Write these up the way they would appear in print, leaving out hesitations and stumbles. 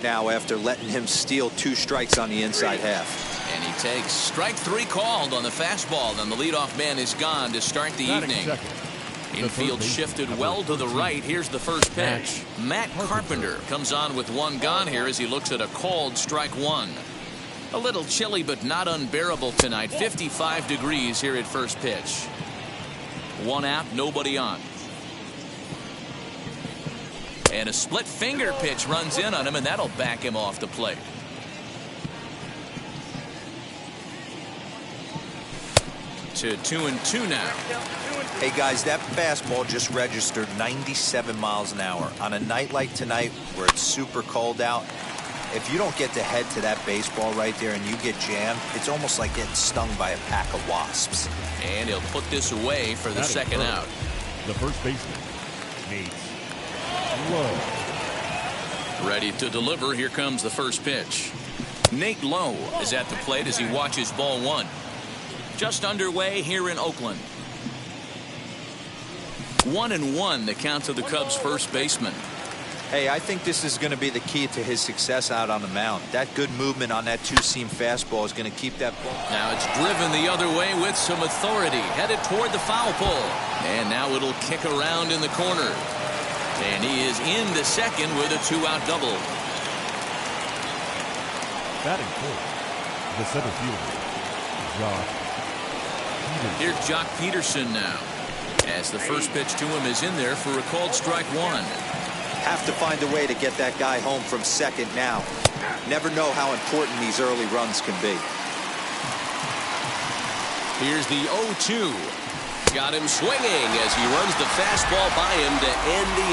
now after letting him steal 2 strikes on the inside half. And he takes strike 3 called on the fastball. Then the leadoff man is gone to start the evening. Infield shifted well to the right. Here's the first pitch. Matt Carpenter comes on with 1 gone here as he looks at a called strike 1. A little chilly but not unbearable tonight. 55 degrees here at first pitch. 1 out, nobody on. And a split finger pitch runs in on him, and that'll back him off the plate. To 2-2 now. Hey guys, that fastball just registered 97 miles an hour. On a night like tonight where it's super cold out, if you don't get to head to that baseball right there and you get jammed, it's almost like getting stung by a pack of wasps. And he'll put this away for the second out. The first baseman, Nate Lowe. Ready to deliver. Here comes the first pitch. Nate Lowe is at the plate as he watches ball 1. Just underway here in Oakland. 1-1 the count to the Cubs first baseman. Hey, I think this is going to be the key to his success out on the mound. That good movement on that 2-seam fastball is going to keep that ball. Now it's driven the other way with some authority, headed toward the foul pole, and now it'll kick around in the corner, and he is in the second with a 2-out double. Batting fourth, the center fielder, Josh. Here's Jock Peterson now, as the first pitch to him is in there for a called strike 1. Have to find a way to get that guy home from second now. Never know how important these early runs can be. Here's the 0-2. Got him swinging as he runs the fastball by him to end the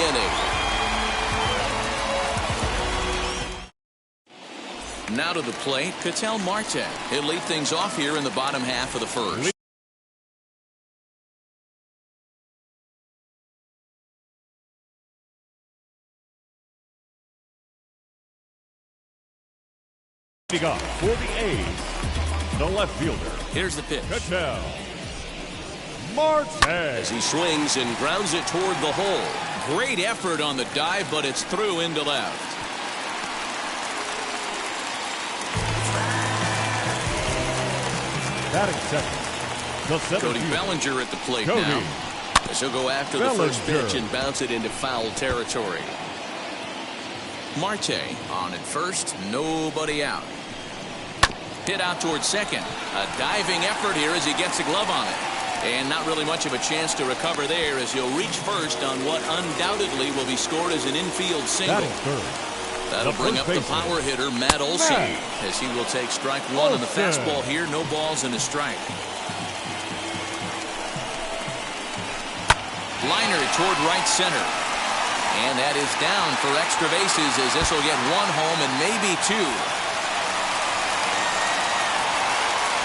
inning. Now to the plate, Ketel Marte. He'll lead things off here in the bottom half of the first. Up for the A's, the left fielder. Here's the pitch. Ketel Marte. As he swings and grounds it toward the hole. Great effort on the dive, but it's through into left. Batting second, the center Cody fielder. Ballinger at the plate Cody. now. As he'll go after the first pitch and bounce it into foul territory. Marte on at first, nobody out. Hit out towards second. A diving effort here as he gets a glove on it. And not really much of a chance to recover there as he'll reach first on what undoubtedly will be scored as an infield single. That'll bring up the power hitter, Matt Olson, as he will take strike 1 on the fastball here. No balls and a strike. Liner toward right center. And that is down for extra bases as this will get 1 home and maybe 2.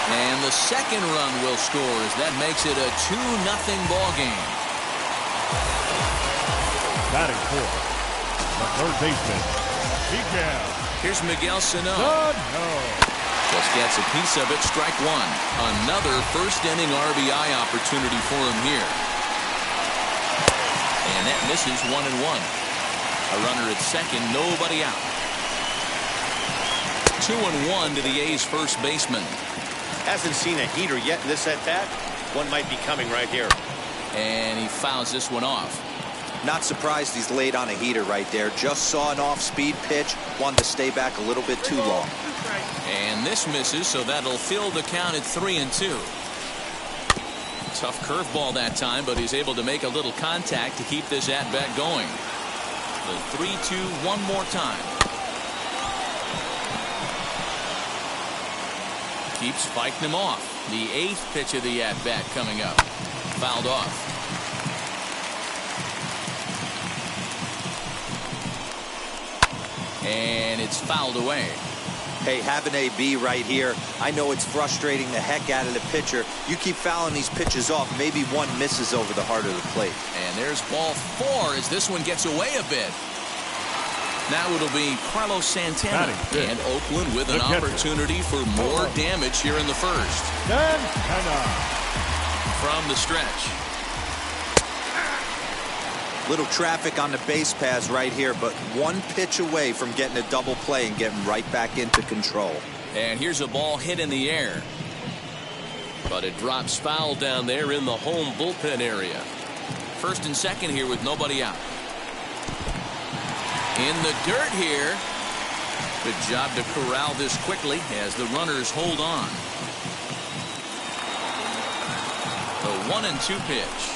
And the second run will score as that makes it a 2-0 ball game. Batting fourth, the third baseman, Miguel. Here's Miguel Cino. Just gets a piece of it, strike 1. Another first inning RBI opportunity for him here. And that misses 1-1. A runner at second, nobody out. 2-1 to the A's first baseman. Hasn't seen a heater yet in this at-bat. One might be coming right here. And he fouls this one off. Not surprised he's laid on a heater right there. Just saw an off-speed pitch. Wanted to stay back a little bit too long. And this misses, so that'll fill the count at 3-2. Tough curveball that time, but he's able to make a little contact to keep this at-bat going. The 3-2 one more time. Keeps fighting him off. The 8th pitch of the at-bat coming up. Fouled off. And it's fouled away. Hey, have an AB right here. I know it's frustrating the heck out of the pitcher. You keep fouling these pitches off. Maybe one misses over the heart of the plate. And there's ball 4 as this one gets away a bit. Now it'll be Carlos Santana and Oakland with an opportunity for more damage here in the first. From the stretch. Little traffic on the base paths right here, but one pitch away from getting a double play and getting right back into control. And here's a ball hit in the air. But it drops foul down there in the home bullpen area. First and second here with nobody out. In the dirt here. Good job to corral this quickly as the runners hold on. The 1-2 pitch.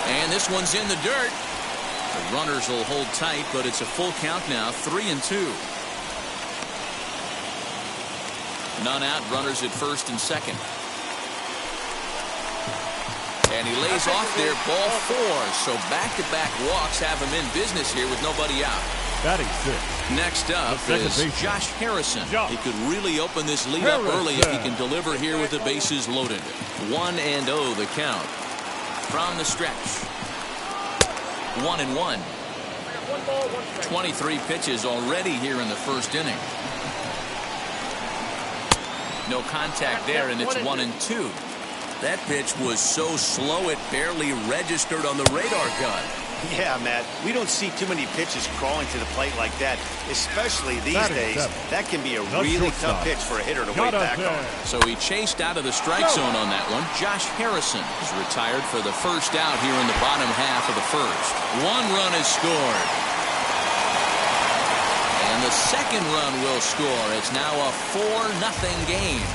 And this one's in the dirt. The runners will hold tight, but it's a full count now, 3-2. None out, runners at first and second. And he lays off there, ball 4. So back-to-back walks have him in business here with nobody out. Batting sixth. Next up is Josh Harrison. He could really open this lead up early if he can deliver here with the bases loaded. 1-0 the count. From the stretch. 1-1. 23 pitches already here in the first inning. No contact there, and it's 1-2. That pitch was so slow it barely registered on the radar gun. Yeah, Matt, we don't see too many pitches crawling to the plate like that, especially these days. That can be a really tough pitch for a hitter to wait back on. So he chased out of the strike zone on that one. Josh Harrison is retired for the first out here in the bottom half of the first. 1 run is scored. And the second run will score. It's now a 4-0 game.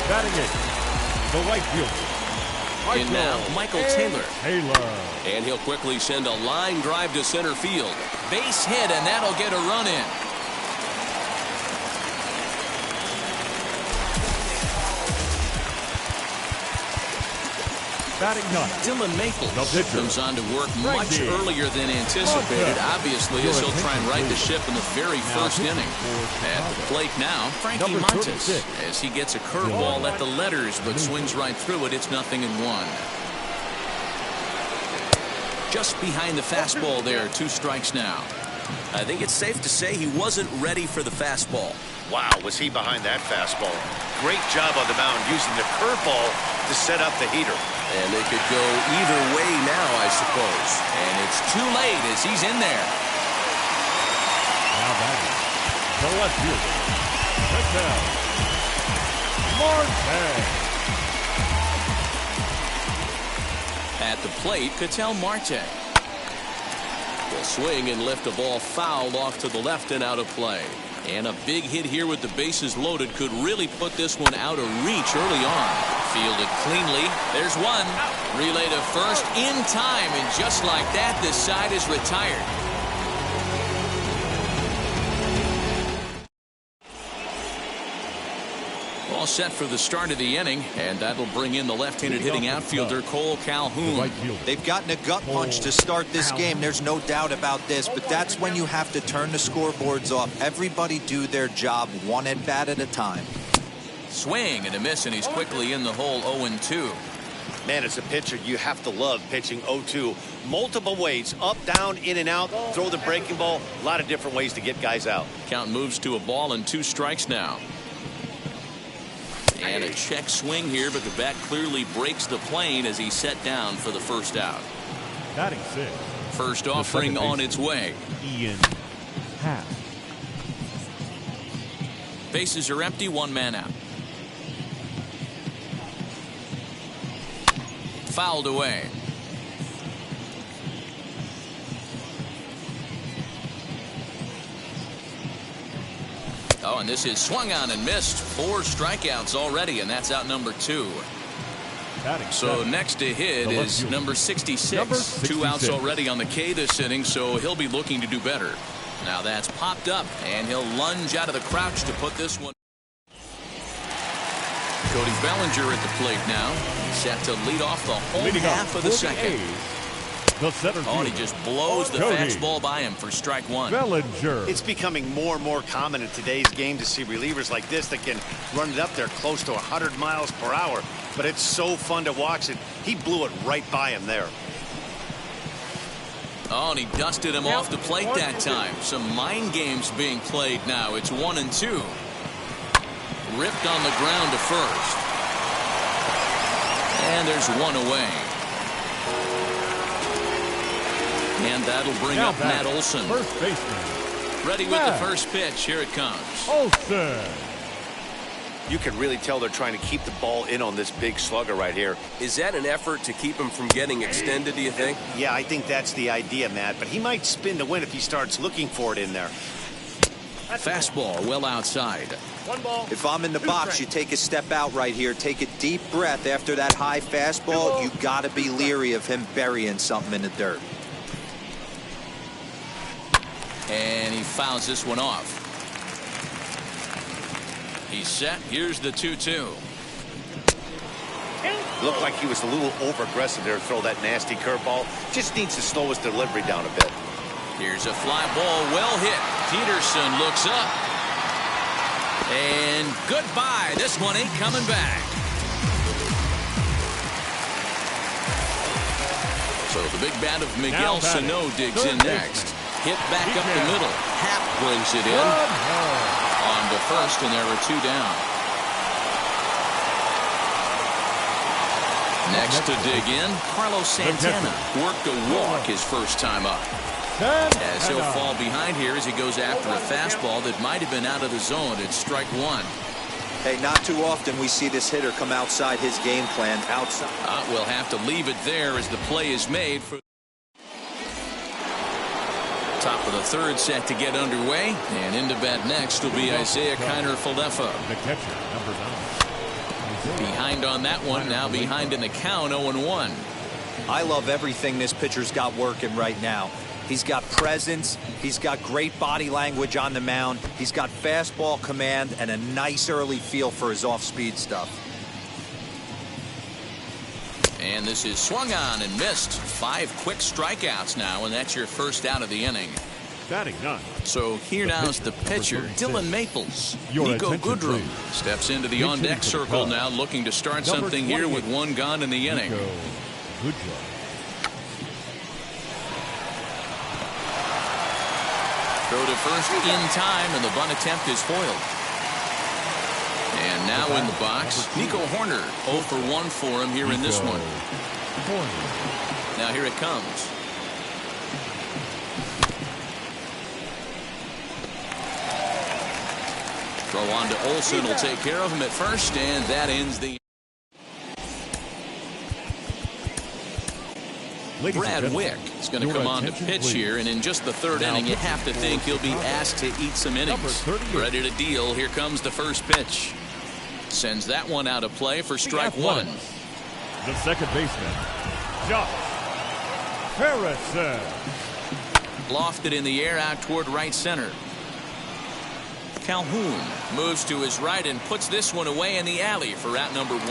Batting it, the right fielder. In now, Michael Taylor. And he'll quickly send a line drive to center field. Base hit, and that'll get a run in. Batting ninth, Dylan Maples comes on to work much earlier than anticipated. Obviously, as he'll try and right the ship in the very first inning. At the plate now, Frankie Montes, as he gets a curveball at the letters, but swings right through it. It's 0-1. Just behind the fastball there, 2 strikes now. I think it's safe to say he wasn't ready for the fastball. Wow, was he behind that fastball. Great job on the mound using the curveball to set up the heater. And they could go either way now, I suppose. And it's too late as he's in there. Now batting, the left fielder, Miguel Marte. At the plate, Ketel Marte will swing and lift a ball foul off to the left and out of play. And a big hit here with the bases loaded could really put this one out of reach early on. Fielded cleanly. There's one. Relay to first in time, and just like that, this side is retired. All set for the start of the inning, and that'll bring in the left-handed hitting outfielder Cole Calhoun. They've gotten a gut punch to start this game. There's no doubt about this, but that's when you have to turn the scoreboards off. Everybody do their job one at bat at a time. Swing and a miss, and he's quickly in the hole. 0-2. Man, as a pitcher, you have to love pitching 0-2. Multiple ways, up, down, in and out, throw the breaking ball. A lot of different ways to get guys out. Count moves to a ball and 2 strikes now. And a check swing here, but the bat clearly breaks the plane as he's set down for the first out. Batting sixth. First offering on its way. Ian Happ. Bases are empty, 1 man out. Fouled away. Oh, and this is swung on and missed. 4 strikeouts already, and that's out number 2. So next to hit is number 66. 2 outs already on the K this inning, so he'll be looking to do better. Now that's popped up, and he'll lunge out of the crouch to put this one. Cody Ballinger at the plate now. Set to lead off the whole half of the second. Oh, and he just blows the fastball by him for strike 1. Ballinger. It's becoming more and more common in today's game to see relievers like this that can run it up there close to 100 miles per hour. But it's so fun to watch it. He blew it right by him there. Oh, and he dusted him off the plate that time. Some mind games being played now. It's 1-2. Ripped on the ground to first. And there's one away. And that'll bring up Matt Olson. First baseman. Ready with the first pitch. Here it comes. Olson. You can really tell they're trying to keep the ball in on this big slugger right here. Is that an effort to keep him from getting extended, do you think? Yeah, I think that's the idea, Matt. But he might spin to win if he starts looking for it in there. Fastball well outside. One ball. If I'm in the box, you take a step out right here. Take a deep breath after that high fastball. You got to be leery of him burying something in the dirt. And he fouls this one off. He's set. Here's the 2-2. Looked like he was a little over-aggressive there to throw that nasty curveball. Just needs to slow his delivery down a bit. Here's a fly ball well hit. Peterson looks up. And goodbye. This one ain't coming back. So the big bat of Miguel Cino digs in next. Hit back up the middle. Happ brings it in. On to first, and there are 2 down. Next to dig in, Carlos Santana worked a walk his first time up. As he'll fall behind here as he goes after a fastball that might have been out of the zone. It's strike 1. Hey, not too often we see this hitter come outside his game plan. Outside. We'll have to leave it there as the play is made for. Top of the third set to get underway, and into bat next will be Isaiah Kiner-Falefa. The catcher, number 9. Behind on that one, now behind in the count, 0-1. I love everything this pitcher's got working right now. He's got presence, he's got great body language on the mound, he's got fastball command and a nice early feel for his off-speed stuff. And this is swung on and missed. 5 quick strikeouts now, and that's your first out of the inning. Batting 9. So here now is the pitcher, Dylan Maples. Nico Goodrum steps into the on-deck circle now, looking to start something here with 1 gone in the inning. Throw to first in time, and the bunt attempt is foiled. And now in the box, Nico Horner. 0 for 1 for him here in this one. Now here it comes. Throw on to Olson will take care of him at first, and that ends the. Brad Wick is going to come on to pitch here, and in just the 3rd inning, you have to think he'll be asked to eat some innings. Ready to deal. Here comes the first pitch. Sends that one out of play for strike 1. The second baseman, Josh Peterson. Lofted in the air out toward right center. Calhoun moves to his right and puts this one away in the alley for out number 1.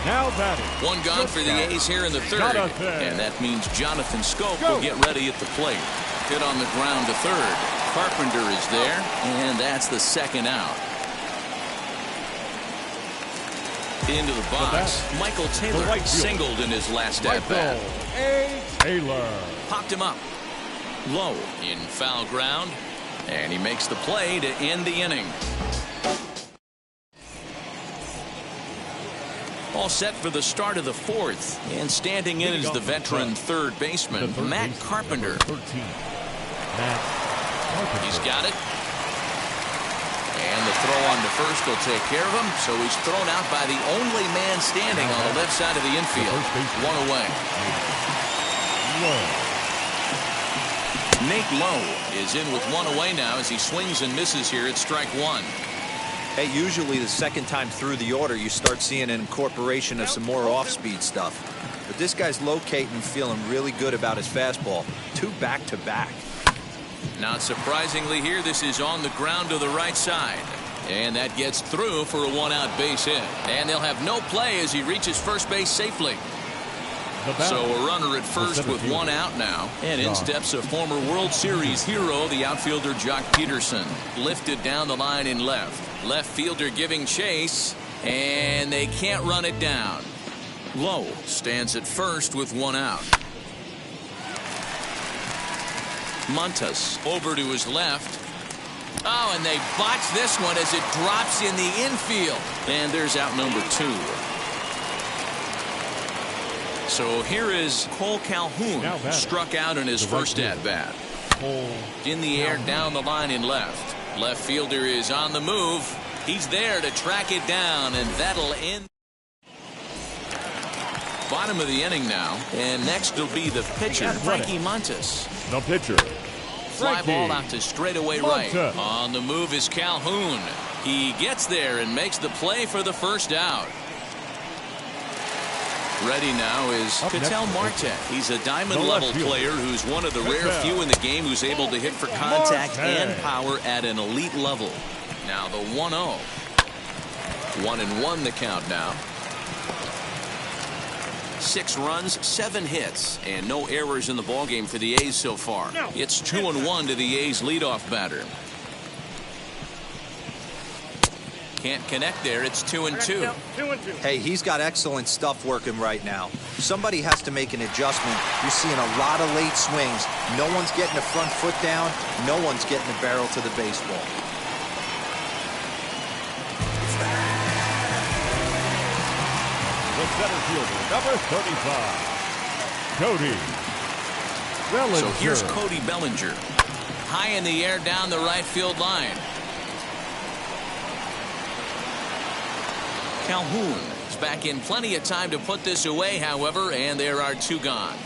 Now batting. 1 gone for the A's here in the 3rd. And that means Jonathan Scope will get ready at the plate. Hit on the ground to 3rd. Carpenter is there, and that's the 2nd out. Into the box, Michael Taylor singled in his last at-bat. Taylor Popped him up. Low in foul ground, and he makes the play to end the inning. All set for the start of the 4th, and standing in is the veteran 3rd baseman, Matt Carpenter. He's got it. And the throw on to first will take care of him, so he's thrown out by the only man standing on the left side of the infield. 1 away. Nate Lowe is in with 1 away now as he swings and misses here at strike 1. Hey, usually the second time through the order, you start seeing an incorporation of some more off-speed stuff. But this guy's locating and feeling really good about his fastball. 2 back-to-back. Not surprisingly here, this is on the ground to the right side. And that gets through for a 1-out base hit. And they'll have no play as he reaches first base safely. So a runner at first with 1 out now. And in steps a former World Series hero, the outfielder Jock Peterson. Lifted down the line in left. Left fielder giving chase. And they can't run it down. Lowe stands at first with 1 out. Montes over to his left. Oh, and they botch this one as it drops in the infield. And there's out number 2. So here is Cole Calhoun, struck out in his first at-bat. In the air, down the line in left. Left fielder is on the move. He's there to track it down, and that'll end. Bottom of the inning now, and next will be the pitcher, Frankie Montes. The pitcher, Fly ball out to straightaway right. On the move is Calhoun. He gets there and makes the play for the first out. Ready now is Ketel Marte. He's a diamond-level player who's one of the rare few in the game who's able to hit for contact and power at an elite level. Now the 1-0. 1-1 the count now. 6 runs, 7 hits, and no errors in the ballgame for the A's so far. It's 2-1 to the A's leadoff batter. Can't connect there. It's 2-2. Hey, he's got excellent stuff working right now. Somebody has to make an adjustment. You're seeing a lot of late swings. No one's getting the front foot down. No one's getting the barrel to the baseball. The center fielder, number 35, Cody Ballinger. So here's Cody Ballinger. High in the air down the right field line. Calhoun is back in plenty of time to put this away, however, and there are 2 gone.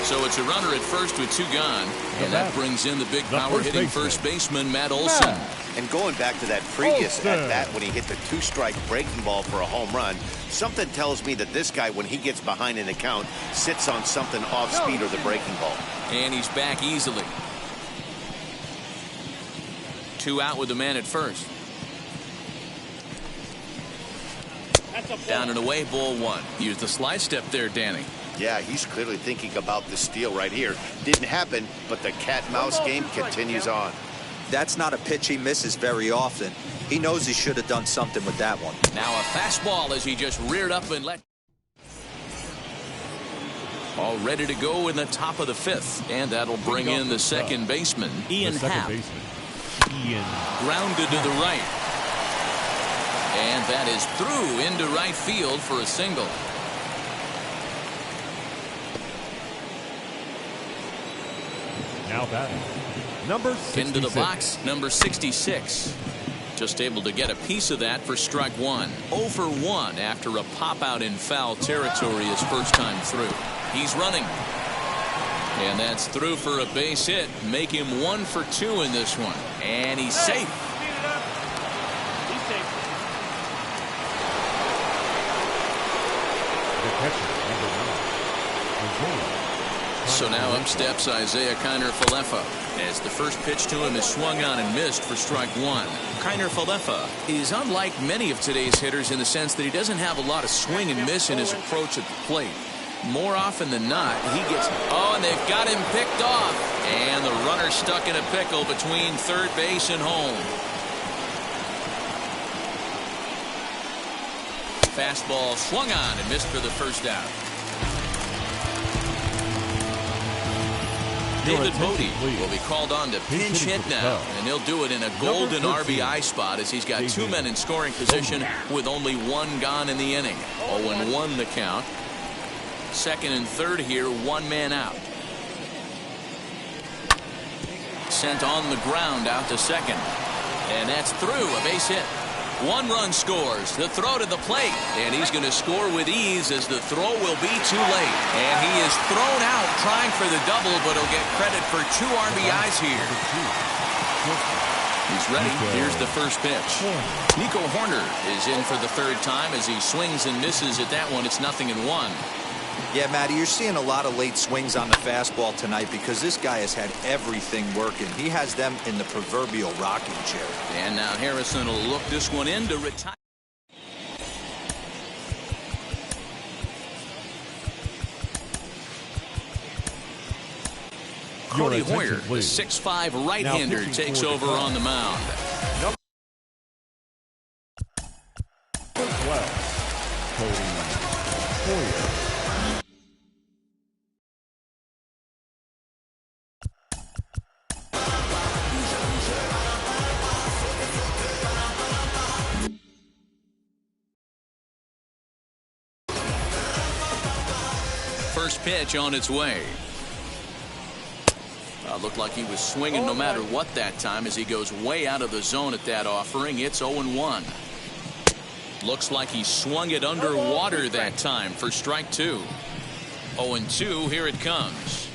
So it's a runner at first with 2 gone, and that brings in the big power-hitting first baseman, Matt Olson. And going back to that previous at-bat when he hit the 2-strike breaking ball for a home run, something tells me that this guy, when he gets behind in the count, sits on something off-speed or the breaking ball. And he's back easily. 2 out with the man at first. Down and away, ball 1. Use the slide step there, Danny. Yeah, he's clearly thinking about the steal right here. Didn't happen, but the cat-mouse game continues on. That's not a pitch he misses very often. He knows he should have done something with that one. Now a fastball as he just reared up and let. All ready to go in the top of the 5th. And that'll bring in the second baseman, Ian Happ. Grounded to the right. And that is through into right field for a single. Now batting, number 66. Into the box, number 66. Just able to get a piece of that for strike 1. 0 for 1 after a pop out in foul territory his first time through. He's running. And that's through for a base hit. Make him 1 for 2 in this one. And he's safe. So now up steps Isaiah Kiner-Falefa as the first pitch to him is swung on and missed for strike 1. Kiner-Falefa is unlike many of today's hitters in the sense that he doesn't have a lot of swing and miss in his approach at the plate. More often than not, he gets. Oh, and they've got him picked off. And the runner stuck in a pickle between third base and home. Fastball swung on and missed for the first out. David Bodie will be called on to pinch hit now, and he'll do it in a golden RBI spot as he's got 2 men in scoring position with only 1 gone in the inning. 0-1 the count. Second and third here, 1 man out. Sent on the ground out to second. And that's through, a base hit. 1 run scores. The throw to the plate. And he's going to score with ease as the throw will be too late. And he is thrown out trying for the double, but he'll get credit for 2 RBIs here. He's ready. Here's the first pitch. Nico Horner is in for the 3rd time as he swings and misses at that one. It's 0-1. Yeah, Matty, you're seeing a lot of late swings on the fastball tonight because this guy has had everything working. He has them in the proverbial rocking chair. And now Harrison will look this one in to retire. Cody Hoyer, the 6'5" right-hander, takes over on the mound. Cody Hoyer. first pitch on its way. Looked like he was swinging no matter what that time as he goes way out of the zone at that offering. It's 0-1. Looks like he swung it underwater that time for strike 2. 0-2. Here it comes.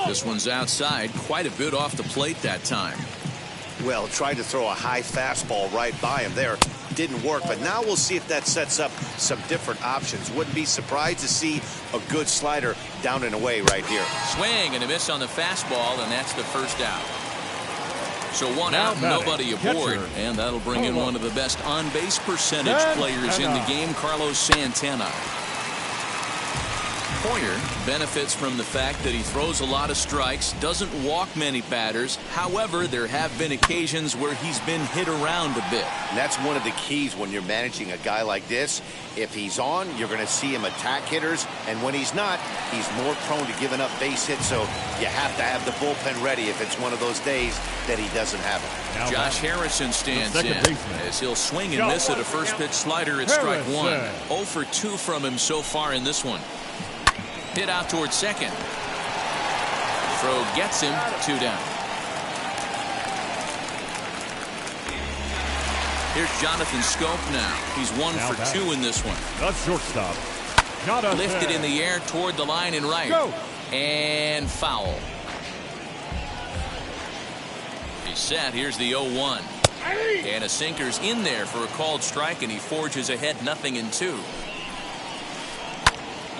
This one's outside, quite a bit off the plate that time. Well, tried to throw a high fastball right by him there. Didn't work, but now we'll see if that sets up some different options. Wouldn't be surprised to see a good slider down and away right here. Swing and a miss on the fastball, and that's the first out. So one out, nobody aboard, and that'll bring in one of the best on-base percentage players in the game, Carlos Santana. Hoyer benefits from the fact that he throws a lot of strikes, doesn't walk many batters. However, there have been occasions where he's been hit around a bit. And that's one of the keys when you're managing a guy like this. If he's on, you're going to see him attack hitters, and when he's not, he's more prone to giving up base hits, so you have to have the bullpen ready if it's one of those days that he doesn't have it. Now Josh Harrison stands in as he'll swing and miss at a first pitch slider at strike 1. 0 for 2 from him so far in this one. Hit out towards second. Throw gets him, 2 down. Here's Jonathan Scope now. He's 1 for 2 in this one. The shortstop. Lifted in the air toward the line and right. And foul. He's set. Here's the 0-1. And a sinker's in there for a called strike, and he forges ahead 0-2.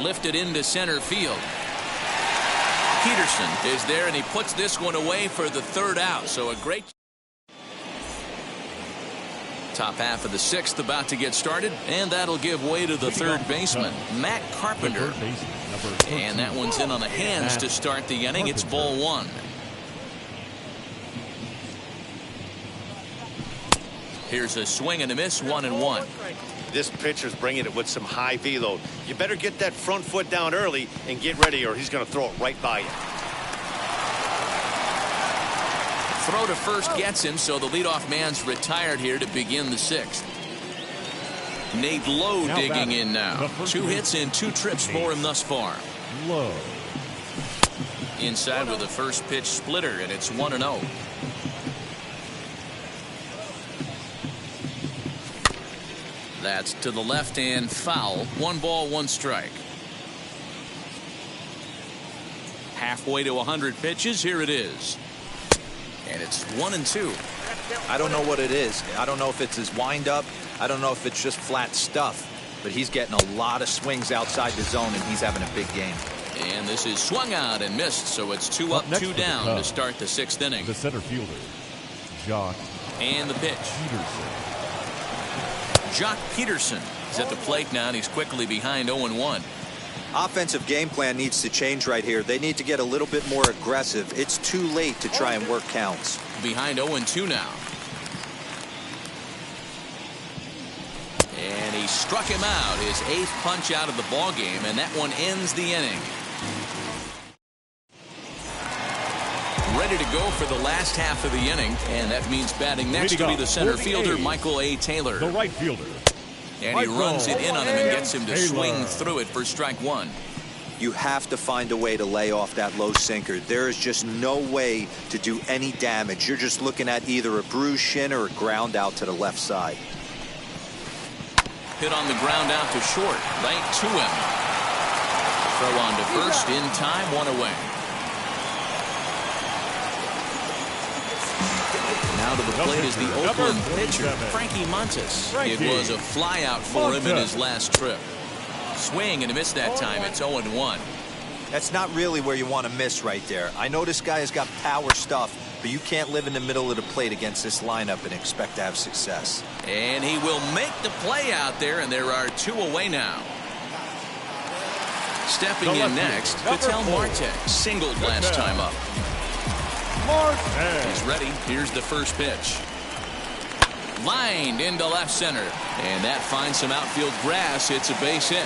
Lifted into center field. Peterson is there, and he puts this one away for the 3rd out. So a great top half of the 6th about to get started, and that'll give way to the 3rd baseman, Matt Carpenter. And that one's in on the hands to start the inning. It's ball 1. Here's a swing and a miss, 1-1. This pitcher's bringing it with some high velo. You better get that front foot down early and get ready, or he's going to throw it right by you. Throw to first gets him, so the leadoff man's retired here to begin the 6th. Nate Lowe digging in now. 2 hits and 2 trips for him thus far. Lowe. Inside with a first pitch splitter, and it's 1-0. That's to the left and foul. 1 ball, 1 strike. Halfway to 100 pitches. Here it is. And it's 1-2. I don't know what it is. I don't know if it's his windup. I don't know if it's just flat stuff. But he's getting a lot of swings outside the zone, and he's having a big game. And this is swung out and missed, so it's 2 up, 2 down to start the 6th inning. The center fielder, Jock. And the pitch. Peterson. Jock Peterson is at the plate now, and he's quickly behind 0-1. Offensive game plan needs to change right here. They need to get a little bit more aggressive. It's too late to try and work counts. Behind 0-2 now. And he struck him out, his 8th punch out of the ball game, and that one ends the inning. Ready to go for the last half of the inning, and that means batting next to be the center fielder, Michael A. Taylor. The right fielder. And he runs it in on him and gets him to swing through it for strike 1. You have to find a way to lay off that low sinker. There is just no way to do any damage. You're just looking at either a bruised shin or a ground out to the left side. Hit on the ground out to short, right to him. Throw on to first in time, 1 away. Now to the plate is the Oakland pitcher, Frankie Montas. It was a flyout for him in his last trip. Swing and a miss that time. It's 0-1. That's not really where you want to miss right there. I know this guy has got power stuff, but you can't live in the middle of the plate against this lineup and expect to have success. And he will make the play out there, and there are 2 away now. Stepping in next, Vitel Marte singled last time up. He's ready. Here's the first pitch. Lined into left center. And that finds some outfield grass. It's a base hit.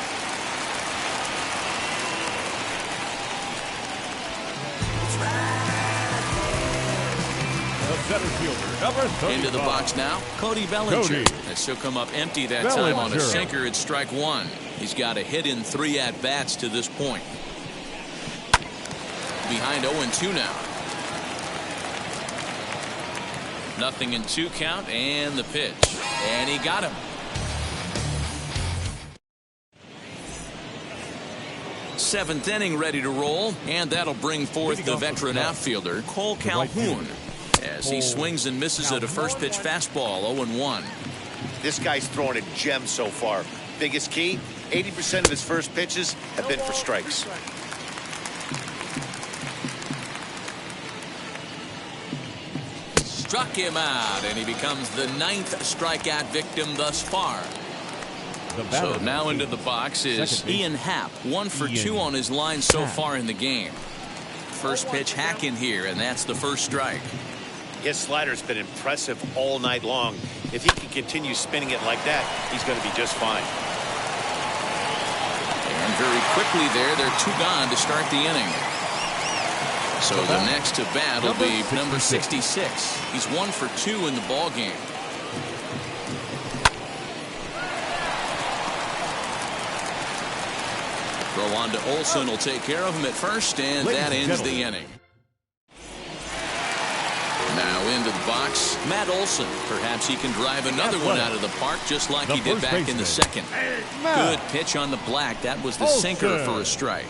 The center fielder, number 35. Into the box now, Cody Ballinger. As he'll come up empty that time on a sinker at strike 1. He's got a hit in 3 at-bats to this point. behind 0-2 now. 0-2 count, and the pitch. And he got him. Seventh inning ready to roll, and that'll bring forth the veteran outfielder, Calhoun, as he swings and misses at a first pitch fastball, 0-1. This guy's throwing a gem so far. Biggest key, 80% of his first pitches have been for strikes. Struck him out, and he becomes the 9th strikeout victim thus far. So now into the box is Ian Happ, 1 for 2 on his line so far in the game. First pitch hack in here, and that's the first strike. His slider's been impressive all night long. If he can continue spinning it like that, he's going to be just fine. And very quickly there, they're 2 gone to start the inning. So the next to bat will be number 66. He's 1 for 2 in the ball game. Throw on to Olson will take care of him at first, and that ends the inning. Now into the box, Matt Olson. Perhaps he can drive another one out of the park just like he did back in the second. Good pitch on the black. That was the sinker for a strike.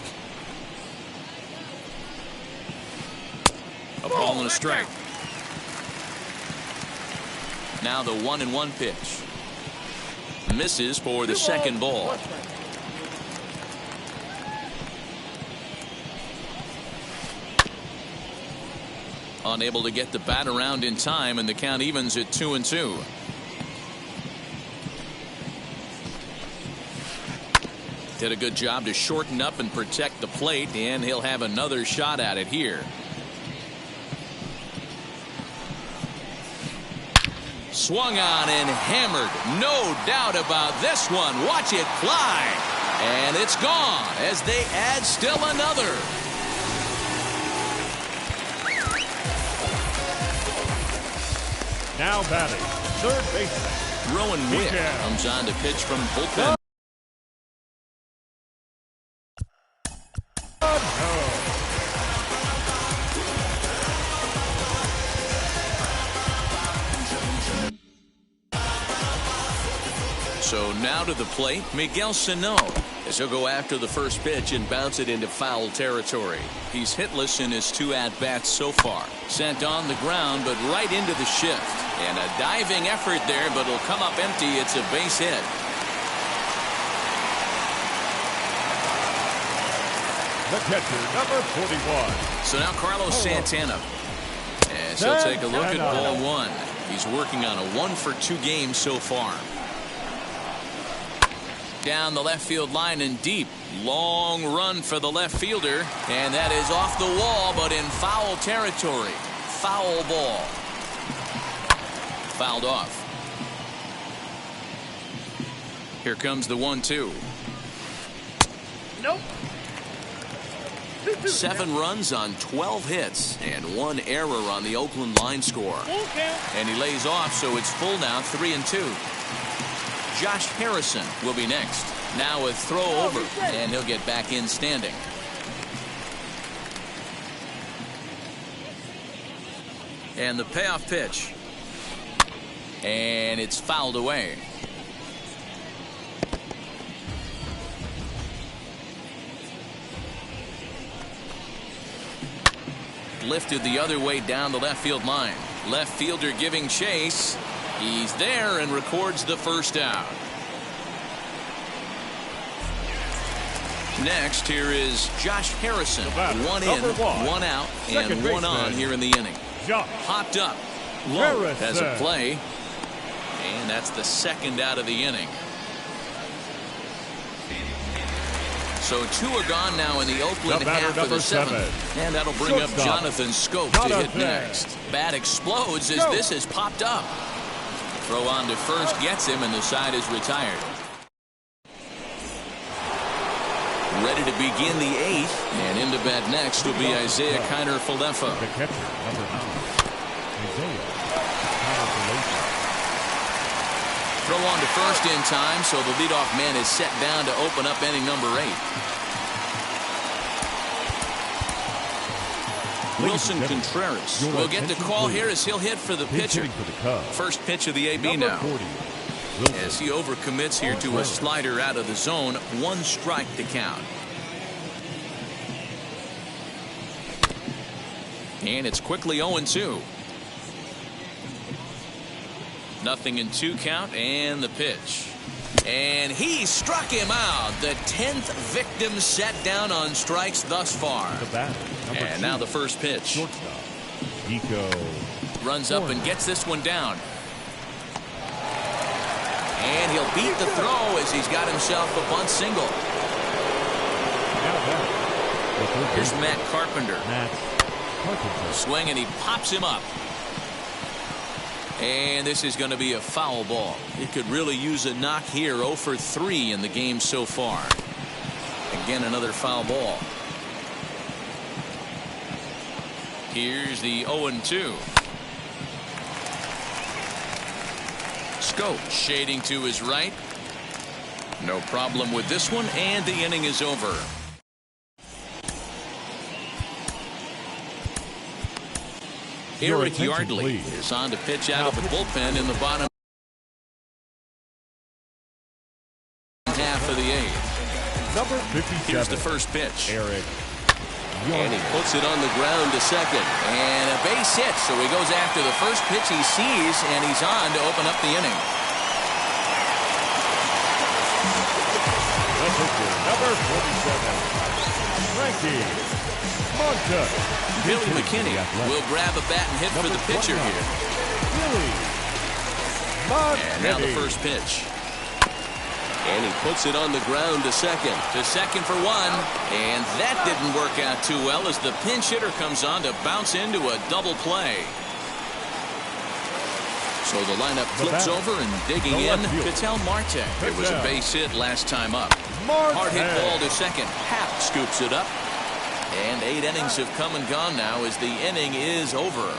A ball and a strike. Now the 1-1 pitch. Misses for the second ball. Unable to get the bat around in time, and the count evens at 2-2. Did a good job to shorten up and protect the plate, and he'll have another shot at it here. Swung on and hammered. No doubt about this one. Watch it fly. And it's gone as they add still another. Now batting, third baseman Rowan Wick comes on to pitch from bullpen. So now to the plate, Miguel Cino, as he'll go after the first pitch and bounce it into foul territory. He's hitless in his 2 at-bats so far. Sent on the ground, but right into the shift. And a diving effort there, but it'll come up empty. It's a base hit. The catcher, number 41. So now Carlos Santana, as he'll take a look at ball 1. He's working on a 1-for-2 game so far. Down the left field line and deep. Long run for the left fielder, and that is off the wall, but in foul territory. Foul ball. Fouled off. Here comes the 1-2. Nope. 7 runs on 12 hits and 1 error on the Oakland line score. And he lays off, so it's full now, 3-2. Josh Harrison will be next. Now a throw over, and he'll get back in standing. And the payoff pitch. And it's fouled away. Lifted the other way down the left field line. Left fielder giving chase. He's there and records the first out. Next, here is Josh Harrison. 1 in, 1 out, and 1 on here in the inning. Hopped up. Low has a play. And that's the second out of the inning. So 2 are gone now in the Oakland half of the 7th. And that'll bring up Jonathan Scope to hit next. Bat explodes as this has popped up. Throw on to first gets him, and the side is retired. Ready to begin the 8th, and into bat next will be Isaiah Kiner-Falefa. The catcher, number 9, Isaiah Kiner-Falefa. Throw on to first in time, so the leadoff man is set down to open up inning number 8. Wilson Contreras will get the call here as he'll hit for the pitcher. First pitch of the AB now. As he overcommits here to a slider out of the zone, 1 strike to count. And it's quickly 0-2. 0-2 count, and the pitch. And he struck him out. The 10th victim set down on strikes thus far. And now the first pitch. Runs up and gets this one down. And he'll beat the throw as he's got himself a bunt single. Here's Matt Carpenter. Swing, and he pops him up. And this is going to be a foul ball. It could really use a knock here. 0 for 3 in the game so far. Again, another foul ball. Here's the 0-2. Scope shading to his right. No problem with this one, and the inning is over. Eric Yardley is on to pitch out of the bullpen in the bottom half of the 8th. Number 57. Here's the first pitch. Eric. And he puts it on the ground to second. And a base hit, so he goes after the first pitch he sees, and he's on to open up the inning. Number 47. Frankie Monta. Billy McKinney will grab a bat and hit for the pitcher here. And now the first pitch. And he puts it on the ground to second. To second for 1. And that didn't work out too well as the pinch hitter comes on to bounce into a double play. So the lineup flips over and digging in. Ketel Marte. It was a base hit last time up. Hard hit ball to second. Happ scoops it up. And 8 innings have come and gone now as the inning is over.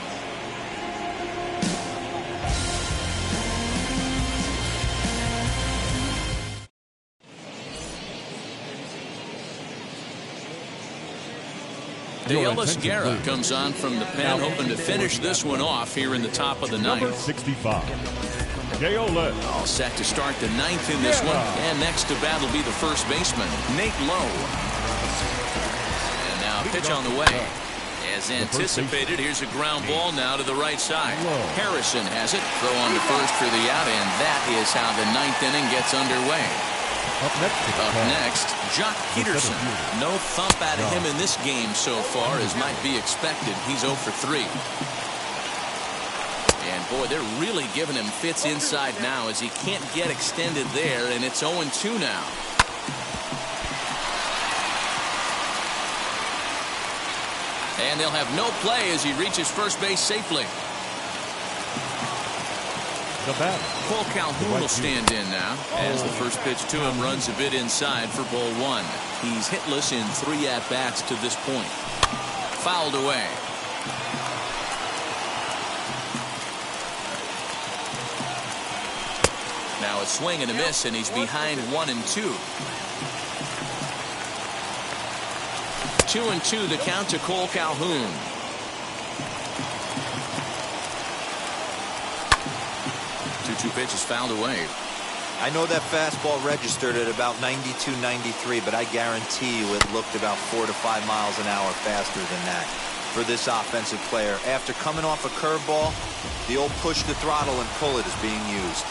De Ellis Guerra comes on from the pen, hoping to finish this one off here in the top of the 9th. Number 65. All set to start the 9th in this one. And next to bat will be the first baseman, Nate Lowe. And now pitch on the way. As anticipated, here's a ground ball now to the right side. Harrison has it. Throw on to first for the out, and that is how the 9th inning gets underway. Up next, Jock Peterson. No thump out of him in this game so far, as might be expected. He's 0 for 3. And boy, they're really giving him fits inside now as he can't get extended there, and it's 0-2 now. And they'll have no play as he reaches first base safely. Cole Calhoun will stand in now as the first pitch to him runs a bit inside for ball 1. He's hitless in 3 at-bats to this point. Fouled away. Now a swing and a miss, and he's behind 1-2. 2-2 the count to Cole Calhoun. 2-2 pitch is fouled away. I know that fastball registered at about 92, 93, but I guarantee you it looked about 4 to 5 miles an hour faster than that for this offensive player. After coming off a curveball, the old push the throttle and pull it is being used.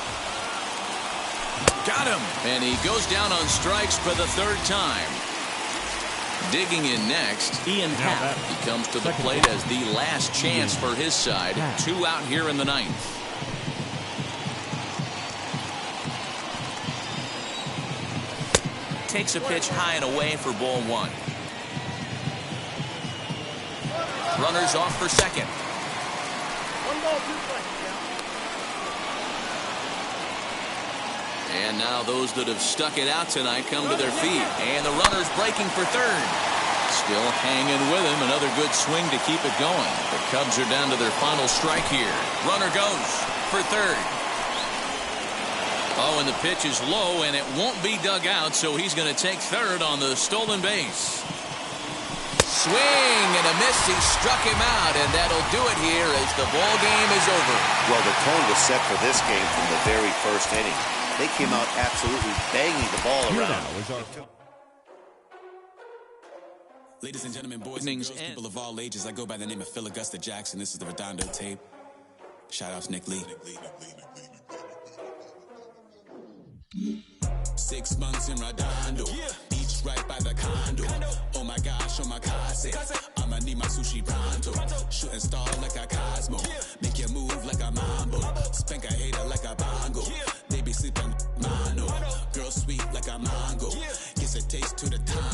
Got him! And he goes down on strikes for the 3rd time. Digging in next, Ian Happ. He comes to the plate as the last chance for his side. 2 out here in the 9th. Takes a pitch high and away for ball 1. Runners off for second. 1 ball, 2 strikes. And now those that have stuck it out tonight come to their feet. And the runner's breaking for 3rd. Still hanging with him. Another good swing to keep it going. The Cubs are down to their final strike here. Runner goes for 3rd. Oh, and the pitch is low, and it won't be dug out, so he's going to take 3rd on the stolen base. swing and a miss. He struck him out, and that'll do it here as the ball game is over. Well, the tone was set for this game from the very first inning. They came out absolutely banging the ball around. Ladies and gentlemen, boys and girls, people of all ages, I go by the name of Phil Augusta Jackson. This is the Redondo tape. Shout out to Nick Lee. 6 months in Redondo, beach right by the condo. Oh my gosh, oh my casa, I'ma need my sushi pronto. Shooting star like a Cosmo, make you move like a mambo. Spank a hater like a bongo. They be sleeping mano, girl sweet like a mango. Gives a taste to the tongue.